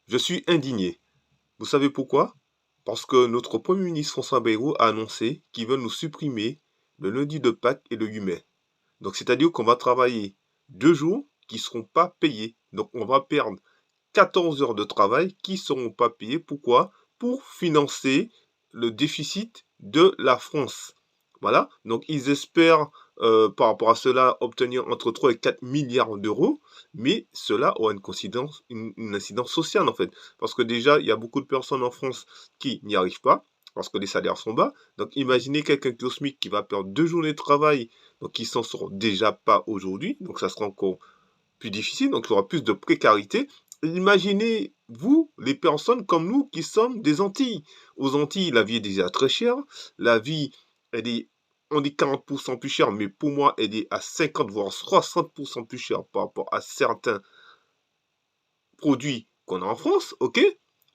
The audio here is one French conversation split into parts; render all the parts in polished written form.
Je suis indigné. Vous savez pourquoi? Parce que notre Premier ministre François Bayrou a annoncé qu'il veut nous supprimer le lundi de Pâques et le 8 mai. Donc, c'est-à-dire qu'on va travailler 2 jours qui ne seront pas payés. Donc, on va perdre 14 heures de travail qui ne seront pas payées. Pourquoi? Pour financer le déficit de la France. Voilà. Donc, ils espèrent, par rapport à cela, obtenir entre 3 et 4 milliards d'euros. Mais cela aura une incidence sociale, en fait. Parce que déjà, il y a beaucoup de personnes en France qui n'y arrivent pas parce que les salaires sont bas. Donc, imaginez quelqu'un qui est au SMIC qui va perdre 2 journées de travail, donc qui s'en sort déjà pas aujourd'hui. Donc, ça sera encore plus difficile, donc il y aura plus de précarité. Imaginez, vous, les personnes comme nous qui sommes des Antilles. Aux Antilles, la vie est déjà très chère. La vie, elle est, on dit 40% plus chère, mais pour moi, elle est à 50 voire 60% plus chère par rapport à certains produits qu'on a en France, ok?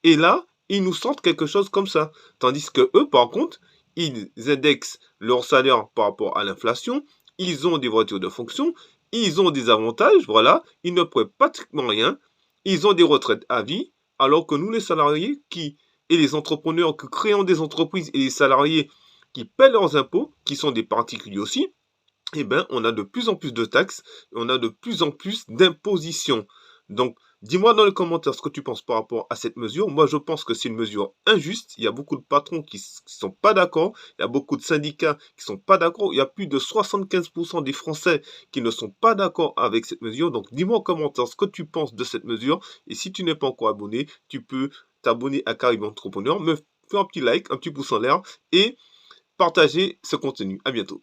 Et là, ils nous sortent quelque chose comme ça. Tandis que eux, par contre, ils indexent leur salaire par rapport à l'inflation, ils ont des voitures de fonction, ils ont des avantages, voilà, ils ne prennent pratiquement rien, ils ont des retraites à vie, alors que nous, les salariés et les entrepreneurs qui créent des entreprises et les salariés qui paient leurs impôts, qui sont des particuliers aussi, eh ben, on a de plus en plus de taxes, on a de plus en plus d'impositions. Donc, dis-moi dans les commentaires ce que tu penses par rapport à cette mesure. Moi, je pense que c'est une mesure injuste. Il y a beaucoup de patrons qui sont pas d'accord. Il y a beaucoup de syndicats qui sont pas d'accord. Il y a plus de 75% des Français qui ne sont pas d'accord avec cette mesure. Donc, dis-moi en commentaire ce que tu penses de cette mesure. Et si tu n'es pas encore abonné, tu peux t'abonner à Caribou Entrepreneur, me faire un petit like, un petit pouce en l'air et partager ce contenu. À bientôt.